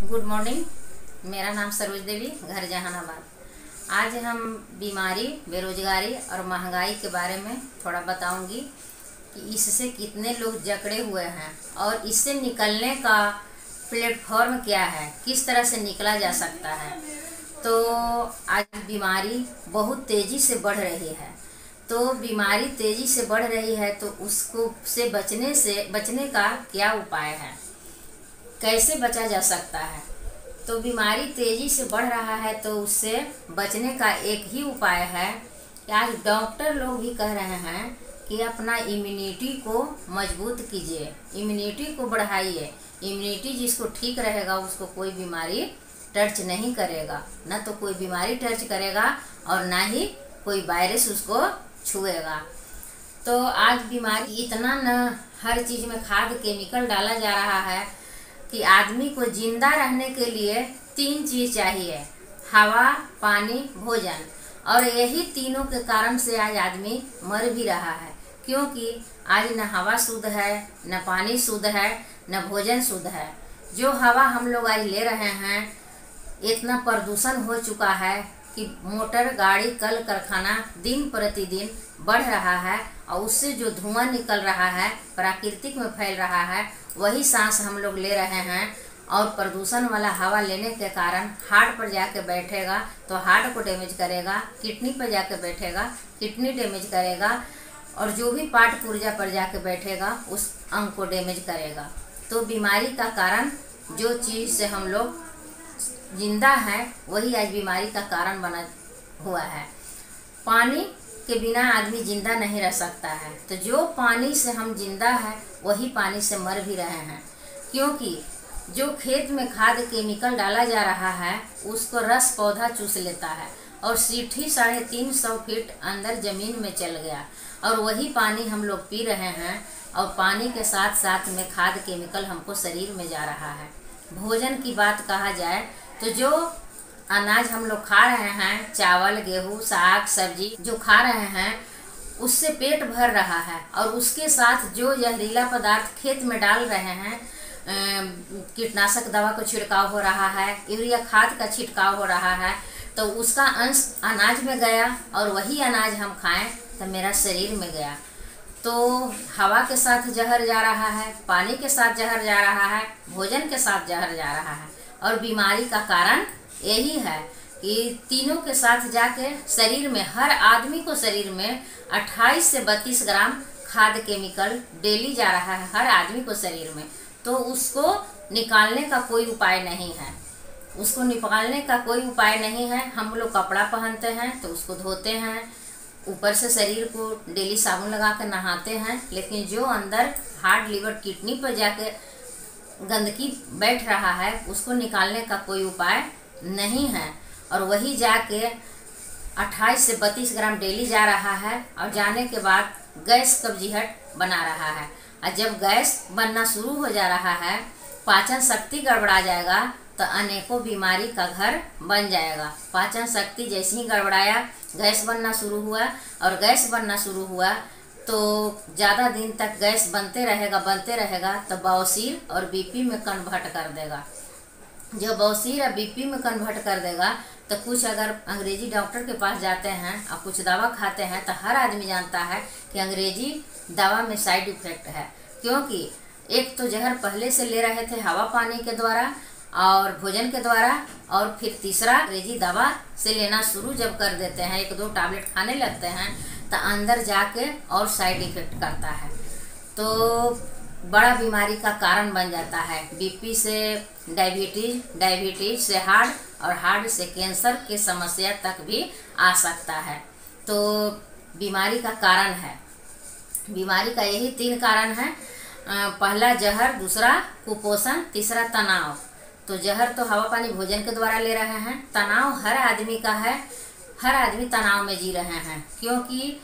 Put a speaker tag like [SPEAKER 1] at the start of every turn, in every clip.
[SPEAKER 1] Good morning. मेरा नाम सरोज देवी, घर जहानाबाद। आज हम बीमारी, बेरोजगारी और महंगाई के बारे में थोड़ा बताऊंगी कि इससे कितने लोग जकड़े हुए हैं और इससे निकलने का प्लेटफॉर्म क्या है, किस तरह से निकला जा सकता है। तो आज बीमारी बहुत तेज़ी से बढ़ रही है। तो बीमारी तेज़ी से बढ़ रही है तो उसको से बचने का क्या उपाय है, कैसे बचा जा सकता है। तो बीमारी तेज़ी से बढ़ रहा है तो उससे बचने का एक ही उपाय है कि आज डॉक्टर लोग भी कह रहे हैं कि अपना इम्यूनिटी को मजबूत कीजिए, इम्यूनिटी को बढ़ाइए। इम्यूनिटी जिसको ठीक रहेगा उसको कोई बीमारी टच नहीं करेगा, ना तो कोई बीमारी टच करेगा और ना ही कोई वायरस उसको छुएगा। तो आज बीमारी इतना न हर चीज़ में खाद केमिकल डाला जा रहा है कि आदमी को जिंदा रहने के लिए 3 चीज़ चाहिए: हवा, पानी, भोजन। और यही तीनों के कारण से आज आदमी मर भी रहा है, क्योंकि आज न हवा शुद्ध है, न पानी शुद्ध है, न भोजन शुद्ध है। जो हवा हम लोग आज ले रहे हैं, इतना प्रदूषण हो चुका है कि मोटर गाड़ी कल कारखाना दिन प्रतिदिन बढ़ रहा है और उससे जो धुआं निकल रहा है प्राकृतिक में फैल रहा है, वही सांस हम लोग ले रहे हैं। और प्रदूषण वाला हवा लेने के कारण हार्ट पर जाके बैठेगा तो हार्ट को डैमेज करेगा, किडनी पर जाके बैठेगा किडनी डैमेज करेगा, और जो भी पार्ट पुर्जा पर जाके बैठेगा उस अंग को डैमेज करेगा। तो बीमारी का कारण जो चीज़ से हम लोग जिंदा है वही आज बीमारी का कारण बना हुआ है। पानी के बिना आदमी जिंदा नहीं रह सकता है, तो जो पानी से हम जिंदा है वही पानी से मर भी रहे हैं, क्योंकि जो खेत में खाद केमिकल डाला जा रहा है उसको रस पौधा चूस लेता है और सीठी 350 फीट अंदर ज़मीन में चल गया, और वही पानी हम लोग पी रहे हैं। और पानी के साथ साथ में खाद केमिकल हमको शरीर में जा रहा है। भोजन की बात कहा जाए तो जो अनाज हम लोग खा रहे हैं, चावल, गेहूँ, साग सब्जी जो खा रहे हैं, उससे पेट भर रहा है, और उसके साथ जो जहरीला पदार्थ खेत में डाल रहे हैं, कीटनाशक दवा को छिड़काव हो रहा है, यूरिया खाद का छिड़काव हो रहा है, तो उसका अंश अनाज में गया और वही अनाज हम खाएं तो मेरा शरीर में गया। तो हवा के साथ जहर जा रहा है, पानी के साथ जहर जा रहा है, भोजन के साथ जहर जा रहा है। और बीमारी का कारण यही है कि तीनों के साथ जाके शरीर में, हर आदमी को शरीर में 28 से 32 ग्राम खाद केमिकल डेली जा रहा है हर आदमी को शरीर में। तो उसको निकालने का कोई उपाय नहीं है, उसको निकालने का कोई उपाय नहीं है। हम लोग कपड़ा पहनते हैं तो उसको धोते हैं, ऊपर से शरीर को डेली साबुन लगा कर नहाते हैं, लेकिन जो अंदर हार्ट, लिवर, किडनी पर जाके गंदगी बैठ रहा है उसको निकालने का कोई उपाय नहीं है। और वही जाके 28 से 32 ग्राम डेली जा रहा है, और जाने के बाद गैस कब्जियत बना रहा है। और जब गैस बनना शुरू हो जा रहा है, पाचन शक्ति गड़बड़ा जाएगा तो अनेकों बीमारी का घर बन जाएगा। पाचन शक्ति जैसे ही गड़बड़ाया, गैस बनना शुरू हुआ, और गैस बनना शुरू हुआ तो ज़्यादा दिन तक गैस बनते रहेगा तो बवासीर और बीपी में कन्वर्ट कर देगा। जब बवासीर और बीपी में कन्वर्ट कर देगा तो कुछ अगर अंग्रेजी डॉक्टर के पास जाते हैं और कुछ दवा खाते हैं तो हर आदमी जानता है कि अंग्रेजी दवा में साइड इफ़ेक्ट है, क्योंकि एक तो जहर पहले से ले रहे थे हवा पानी के द्वारा और भोजन के द्वारा, और फिर तीसरा अंग्रेजी दवा से लेना शुरू जब कर देते हैं, 1-2 टैबलेट खाने लगते हैं तो अंदर जाके और साइड इफ़ेक्ट करता है, तो बड़ा बीमारी का कारण बन जाता है। बीपी से डायबिटीज, डायबिटीज से हार्ट और हार्ट से कैंसर की समस्या तक भी आ सकता है। तो बीमारी का कारण है, बीमारी का यही 3 कारण है। पहला जहर, दूसरा कुपोषण, तीसरा तनाव। तो जहर तो हवा पानी भोजन के द्वारा ले रहे हैं, तनाव हर आदमी का है, हर आदमी तनाव में जी रहे हैं, क्योंकि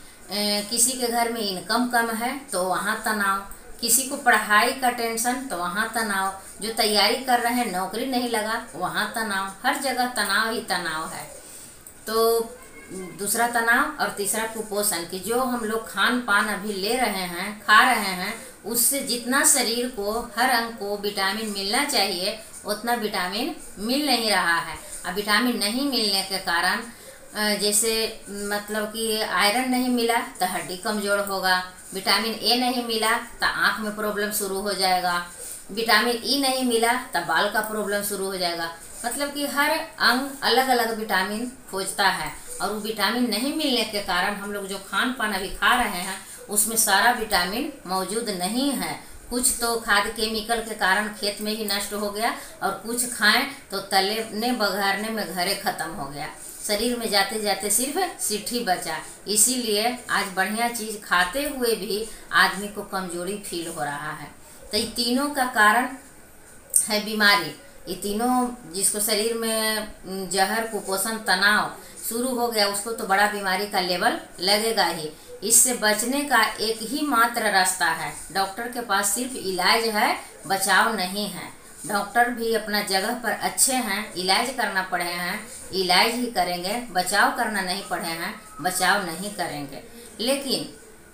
[SPEAKER 1] किसी के घर में इनकम कम है तो वहाँ तनाव, किसी को पढ़ाई का टेंशन तो वहाँ तनाव, जो तैयारी कर रहे हैं नौकरी नहीं लगा वहाँ तनाव, हर जगह तनाव ही तनाव है। तो दूसरा तनाव और तीसरा कुपोषण, कि जो हम लोग खान पान अभी ले रहे हैं, खा रहे हैं, उससे जितना शरीर को, हर अंग को विटामिन मिलना चाहिए उतना विटामिन मिल नहीं रहा है। अब विटामिन नहीं मिलने के कारण जैसे मतलब कि आयरन नहीं मिला तो हड्डी कमज़ोर होगा, विटामिन ए नहीं मिला तो आँख में प्रॉब्लम शुरू हो जाएगा, विटामिन ई नहीं मिला तो बाल का प्रॉब्लम शुरू हो जाएगा। मतलब कि हर अंग अलग अलग विटामिन खोजता है, और वो विटामिन नहीं मिलने के कारण हम लोग जो खान पान अभी खा रहे हैं उसमें सारा विटामिन मौजूद नहीं है। कुछ तो खाद केमिकल के कारण खेत में ही नष्ट हो गया, और कुछ खाएं तो तलने बघारने में घरे ख़त्म हो गया, शरीर में जाते जाते सिर्फ सिट्ठी बचा। इसीलिए आज बढ़िया चीज़ खाते हुए भी आदमी को कमजोरी फील हो रहा है। तो ये तीनों का कारण है बीमारी। ये तीनों जिसको शरीर में जहर, कुपोषण, तनाव शुरू हो गया उसको तो बड़ा बीमारी का लेवल लगेगा ही। इससे बचने का एक ही मात्र रास्ता है, डॉक्टर के पास सिर्फ इलाज है, बचाव नहीं है। डॉक्टर भी अपना जगह पर अच्छे हैं, इलाज करना पड़े हैं, इलाज ही करेंगे, बचाव करना नहीं पड़े हैं, बचाव नहीं करेंगे। लेकिन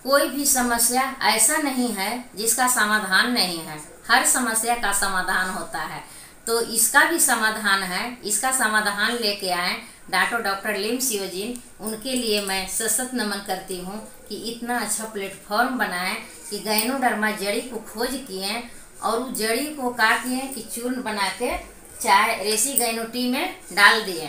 [SPEAKER 1] कोई भी समस्या ऐसा नहीं है जिसका समाधान नहीं है, हर समस्या का समाधान होता है। तो इसका भी समाधान है, इसका समाधान लेके आए डॉक्टर लिम सियोजिन। उनके लिए मैं सशक्त नमन करती हूँ कि इतना अच्छा प्लेटफॉर्म बनाए कि गायनोडर्मा जड़ी को खोज किए, और उस जड़ी को का किए कि चूर्ण बना के चाय रेसी गायनो टी में डाल दिए,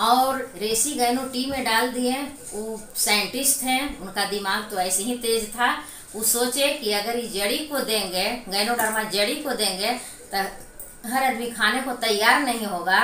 [SPEAKER 1] और रेसी गायनो टी में डाल दिए। वो साइंटिस्ट हैं, उनका दिमाग तो ऐसे ही तेज था। वो सोचे कि अगर इस जड़ी को देंगे, गायनोडर्मा जड़ी को देंगे तो हर आदमी खाने को तैयार नहीं होगा,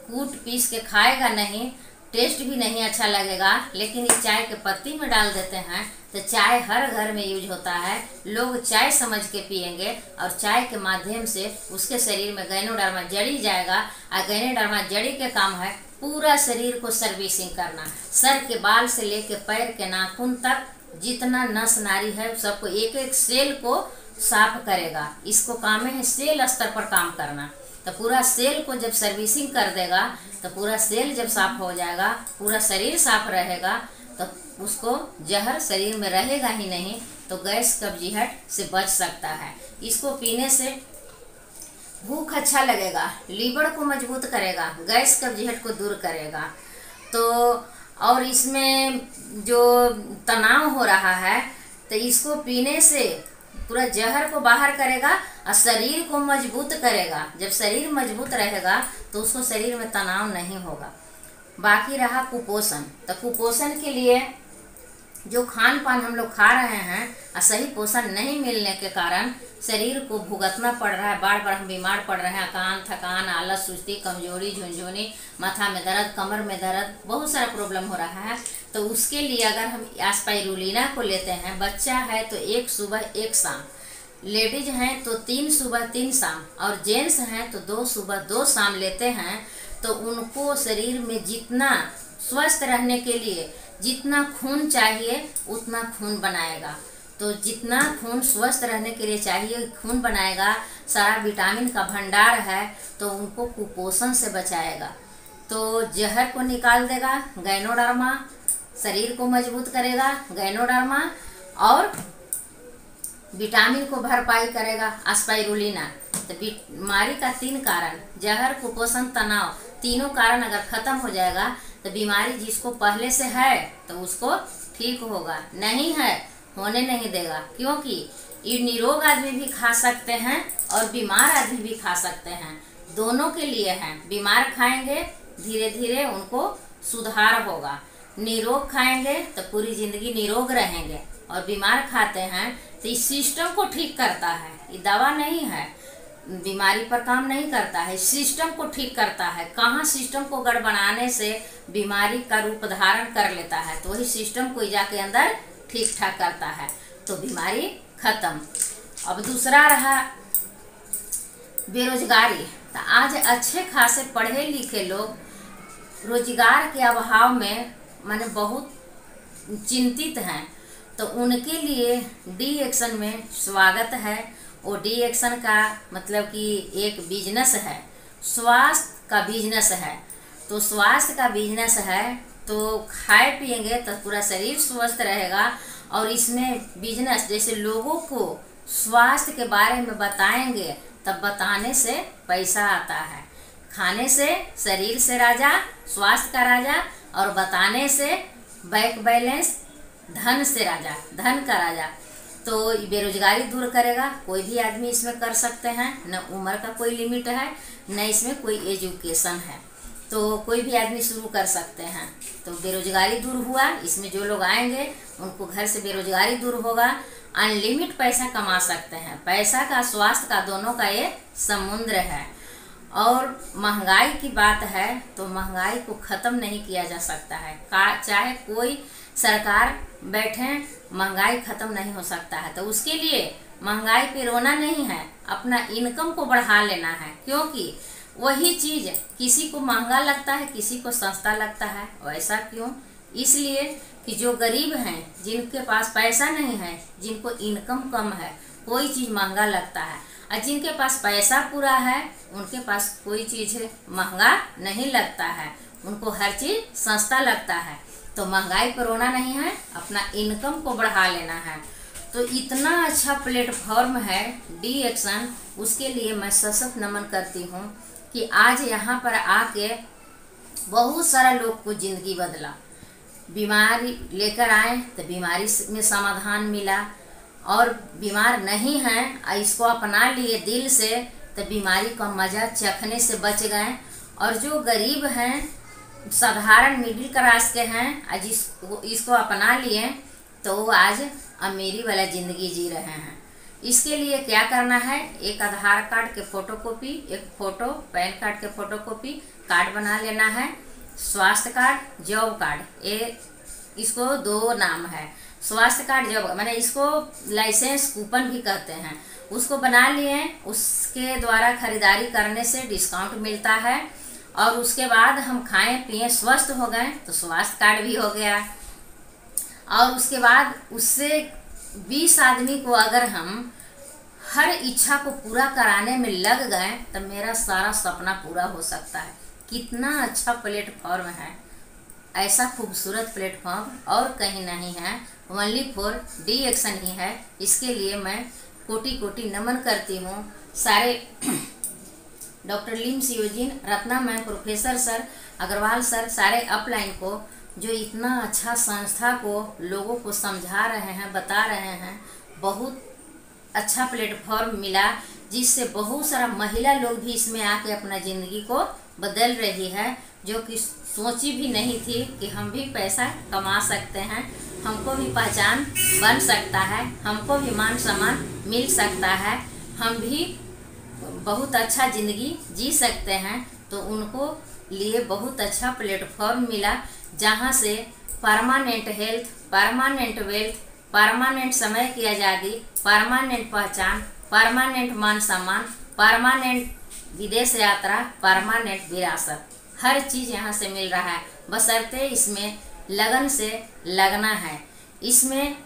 [SPEAKER 1] कूट पीस के खाएगा नहीं, टेस्ट भी नहीं अच्छा लगेगा। लेकिन इस चाय के पत्ती में डाल देते हैं तो चाय हर घर में यूज होता है, लोग चाय समझ के पियेंगे, और चाय के माध्यम से उसके शरीर में गायनोडर्मा जड़ी जाएगा। और गायनोडर्मा जड़ी के काम है पूरा शरीर को सर्विसिंग करना, सर के बाल से लेके पैर के नाखून तक जितना नस नारी है सबको, एक एक सेल को साफ करेगा। इसको काम है सेल स्तर पर काम करना। तो पूरा सेल को जब सर्विसिंग कर देगा तो पूरा सेल जब साफ हो जाएगा, पूरा शरीर साफ रहेगा, तो उसको जहर शरीर में रहेगा ही नहीं, तो गैस कब्जियत से बच सकता है। इसको पीने से भूख अच्छा लगेगा, लीवर को मजबूत करेगा, गैस कब्जियत को दूर करेगा। तो और इसमें जो तनाव हो रहा है तो इसको पीने से पूरा जहर को बाहर करेगा और शरीर को मजबूत करेगा। जब शरीर मजबूत रहेगा तो उसको शरीर में तनाव नहीं होगा। बाकी रहा कुपोषण, तो कुपोषण के लिए जो खान पान हम लोग खा रहे हैं और सही पोषण नहीं मिलने के कारण शरीर को भुगतना पड़ रहा है, बार बार हम बीमार पड़ रहे हैं। थकान, आलस, सुस्ती, कमजोरी, झुनझुनी, माथा में दर्द, कमर में दर्द, बहुत सारा प्रॉब्लम हो रहा है। तो उसके लिए अगर हम एस्पाइरुलिना को लेते हैं, बच्चा है तो 1 सुबह 1 शाम, लेडीज हैं तो 3 सुबह 3 शाम, और जेंट्स हैं तो 2 सुबह 2 शाम लेते हैं, तो उनको शरीर में जितना स्वस्थ रहने के लिए जितना खून चाहिए उतना खून बनाएगा। तो जितना खून स्वस्थ रहने के लिए चाहिए खून बनाएगा, सारा विटामिन का भंडार है, तो उनको कुपोषण से बचाएगा। तो जहर को निकाल देगा गायनोडर्मा, शरीर को मजबूत करेगा गायनोडर्मा, और विटामिन को भरपाई करेगा एस्पाइरुलिना। तो बीमारी का 3 कारण, जहर, कुपोषण, तनाव, तीनों कारण अगर खत्म हो जाएगा तो बीमारी जिसको पहले से है तो उसको ठीक होगा, नहीं है होने नहीं देगा। क्योंकि ये निरोग आदमी भी खा सकते हैं और बीमार आदमी भी खा सकते हैं, दोनों के लिए हैं। बीमार खाएंगे धीरे धीरे उनको सुधार होगा, निरोग खाएंगे तो पूरी जिंदगी निरोग रहेंगे, और बीमार खाते हैं तो इस सिस्टम को ठीक करता है। ये दवा नहीं है, बीमारी पर काम नहीं करता है, सिस्टम को ठीक करता है। कहाँ सिस्टम को गड़बड़ाने से बीमारी का रूप धारण कर लेता है, तो वही सिस्टम को जाके अंदर ठीक ठाक करता है, तो बीमारी खत्म। अब दूसरा रहा बेरोजगारी। तो आज अच्छे खासे पढ़े लिखे लोग रोजगार के अभाव में माने बहुत चिंतित हैं, तो उनके लिए डी एक्शन में स्वागत है। वो डी एक्शन का मतलब कि एक बिजनेस है, स्वास्थ्य का बिजनेस है। तो स्वास्थ्य का बिजनेस है तो खाए पिएंगे तो पूरा शरीर स्वस्थ रहेगा, और इसमें बिजनेस जैसे लोगों को स्वास्थ्य के बारे में बताएंगे तब बताने से पैसा आता है। खाने से शरीर से राजा, स्वास्थ्य का राजा, और बताने से बैंक बैलेंस, धन से राजा, धन का राजा। तो बेरोजगारी दूर करेगा। कोई भी आदमी इसमें कर सकते हैं, न उम्र का कोई लिमिट है, न इसमें कोई एजुकेशन है, तो कोई भी आदमी शुरू कर सकते हैं। तो बेरोजगारी दूर हुआ, इसमें जो लोग आएंगे उनको घर से बेरोजगारी दूर होगा। अनलिमिट पैसा कमा सकते हैं। पैसा का, स्वास्थ्य का, दोनों का ये समुद्र है। और महंगाई की बात है तो महंगाई को ख़त्म नहीं किया जा सकता है। चाहे कोई सरकार बैठे, महंगाई ख़त्म नहीं हो सकता है। तो उसके लिए महंगाई पे रोना नहीं है, अपना इनकम को बढ़ा लेना है। क्योंकि वही चीज़ किसी को महंगा लगता है, किसी को सस्ता लगता है। वैसा क्यों? इसलिए कि जो गरीब हैं, जिनके पास पैसा नहीं है, जिनको इनकम कम है, कोई चीज़ महंगा लगता है। और जिनके पास पैसा पूरा है, उनके पास कोई चीज़ महंगा नहीं लगता है, उनको हर चीज़ सस्ता लगता है। तो महंगाई पर रोना नहीं है, अपना इनकम को बढ़ा लेना है। तो इतना अच्छा प्लेटफॉर्म है डी एक्शन, उसके लिए मैं सशक्त नमन करती हूँ कि आज यहाँ पर आके बहुत सारा लोग को ज़िंदगी बदला। बीमारी लेकर आए तो बीमारी में समाधान मिला, और बीमार नहीं हैं इसको अपना लिए दिल से तो बीमारी का मज़ा चखने से बच गए। और जो गरीब हैं, साधारण मिडिल क्लास के हैं, इसको अपना लिए तो वो आज अमीरी वाला ज़िंदगी जी रहे हैं। इसके लिए क्या करना है? एक आधार कार्ड के फोटोकॉपी, एक फ़ोटो पैन कार्ड के फोटोकॉपी, कार्ड बना लेना है। स्वास्थ्य कार्ड, जॉब कार्ड, ये इसको दो नाम है। स्वास्थ्य कार्ड, जॉब, मैंने इसको लाइसेंस कूपन भी कहते हैं। उसको बना लिए, उसके द्वारा खरीदारी करने से डिस्काउंट मिलता है। और उसके बाद हम खाएं पिएं स्वस्थ हो गए तो स्वास्थ्य कार्ड भी हो गया। और उसके बाद उससे 20 आदमी को अगर हम हर इच्छा को पूरा कराने में लग गए तो मेरा सारा सपना पूरा हो सकता है। कितना अच्छा प्लेटफॉर्म है! ऐसा खूबसूरत प्लेटफॉर्म और कहीं नहीं है, ओनली फॉर डी एक्शन ही है। इसके लिए मैं कोटि कोटि नमन करती हूँ सारे doctor Lim Seojin, Ratna ma'am, professor sir, Agarwal sir, सारे अपलाइन को, जो इतना अच्छा संस्था को लोगों को समझा रहे हैं, बता रहे हैं। बहुत अच्छा प्लेटफॉर्म मिला, जिससे बहुत सारा महिला लोग भी इसमें आके अपना ज़िंदगी को बदल रही है, जो कि सोची भी नहीं थी कि हम भी पैसा कमा सकते हैं, हमको भी पहचान बन सकता है, हमको भी मान सम्मान मिल सकता है, हम भी बहुत अच्छा ज़िंदगी जी सकते हैं। तो उनको लिए बहुत अच्छा प्लेटफॉर्म मिला, जहाँ से permanent health, permanent wealth, permanent समय की आज़ादी, परमानेंट पहचान, परमानेंट मान सम्मान, परमानेंट विदेश यात्रा, परमानेंट विरासत, हर चीज़ यहाँ से मिल रहा है। बशर्ते इसमें लगन से लगना है। इसमें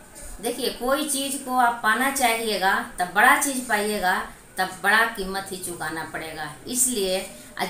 [SPEAKER 1] देखिए, कोई चीज़ को आप पाना चाहिएगा तब बड़ा चीज़ पाइएगा, तब बड़ा कीमत ही चुकाना पड़ेगा। इसलिए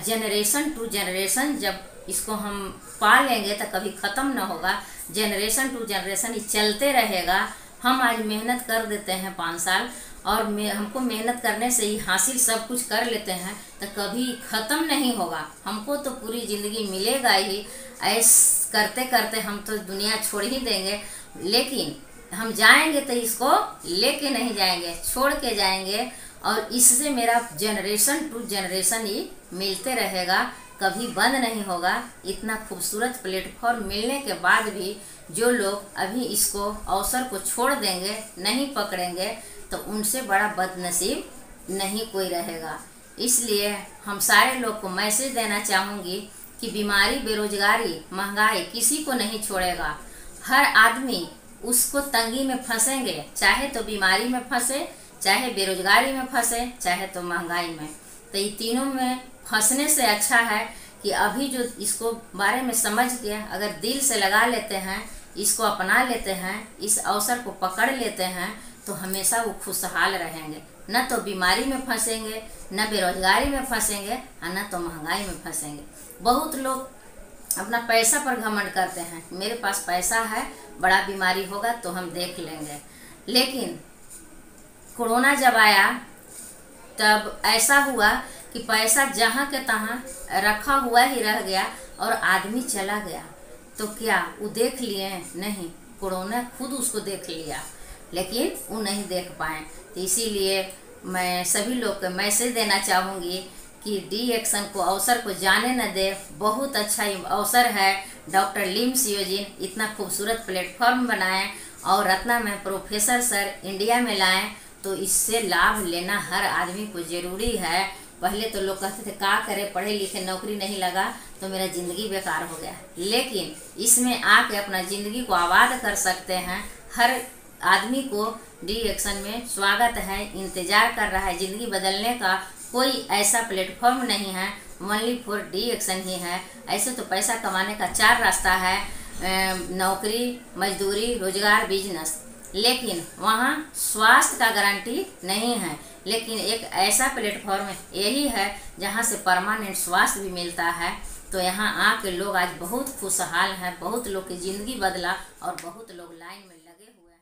[SPEAKER 1] जनरेशन टू जनरेशन जब इसको हम पा लेंगे तो कभी ख़त्म ना होगा। जनरेशन टू जनरेशन ये चलते रहेगा। हम आज मेहनत कर देते हैं 5 साल, और हमको मेहनत करने से ही हासिल सब कुछ कर लेते हैं, तो कभी ख़त्म नहीं होगा। हमको तो पूरी ज़िंदगी मिलेगा ही। ऐस करते करते हम तो दुनिया छोड़ ही देंगे, लेकिन हम जाएंगे तो इसको लेके नहीं जाएंगे, छोड़ के जाएंगे। और इससे मेरा जनरेशन टू जनरेशन ही मिलते रहेगा, कभी बंद नहीं होगा। इतना खूबसूरत प्लेटफॉर्म मिलने के बाद भी जो लोग अभी इसको अवसर को छोड़ देंगे, नहीं पकड़ेंगे, तो उनसे बड़ा बदनसीब नहीं कोई रहेगा। इसलिए हम सारे लोग को मैसेज देना चाहूँगी कि बीमारी, बेरोजगारी, महंगाई किसी को नहीं छोड़ेगा। हर आदमी उसको तंगी में फंसेंगे, चाहे तो बीमारी में फंसे, चाहे बेरोजगारी में फंसे, चाहे तो महंगाई में। तो ये तीनों में फंसने से अच्छा है कि अभी जो इसको बारे में समझ के अगर दिल से लगा लेते हैं, इसको अपना लेते हैं, इस अवसर को पकड़ लेते हैं, तो हमेशा वो खुशहाल रहेंगे। न तो बीमारी में फंसेंगे, न बेरोजगारी में फंसेंगे, और न तो महंगाई में फंसेंगे। बहुत लोग अपना पैसा पर घमंड करते हैं, मेरे पास पैसा है, बड़ा बीमारी होगा तो हम देख लेंगे। लेकिन कोरोना जब आया तब ऐसा हुआ कि पैसा जहाँ के तहाँ रखा हुआ ही रह गया और आदमी चला गया। तो क्या वो देख लिए? नहीं, कोरोना खुद उसको देख लिया, लेकिन वो नहीं देख पाए। तो इसीलिए मैं सभी लोग को मैसेज देना चाहूँगी कि डी एक्शन को, अवसर को जाने न दे। बहुत अच्छा अवसर है। डॉक्टर लिम सियोजिन इतना खूबसूरत प्लेटफॉर्म बनाएं और रत्ना में प्रोफेसर सर इंडिया में लाएं, तो इससे लाभ लेना हर आदमी को ज़रूरी है। पहले तो लोग कहते थे क्या करें, पढ़े लिखे नौकरी नहीं लगा तो मेरा ज़िंदगी बेकार हो गया, लेकिन इसमें आके अपना ज़िंदगी को आबाद कर सकते हैं। हर आदमी को डी एक्शन में स्वागत है, इंतज़ार कर रहा है। ज़िंदगी बदलने का कोई ऐसा प्लेटफॉर्म नहीं है, ओनली फॉर डी एक्शन ही है। ऐसे तो पैसा कमाने का 4 रास्ता है, नौकरी, मजदूरी, रोजगार, बिजनेस, लेकिन वहाँ स्वास्थ्य का गारंटी नहीं है। लेकिन एक ऐसा प्लेटफॉर्म यही है जहाँ से परमानेंट स्वास्थ्य भी मिलता है। तो यहाँ आके लोग आज बहुत खुशहाल हैं, बहुत लोग की ज़िंदगी बदला और बहुत लोग लाइन में लगे हुए हैं।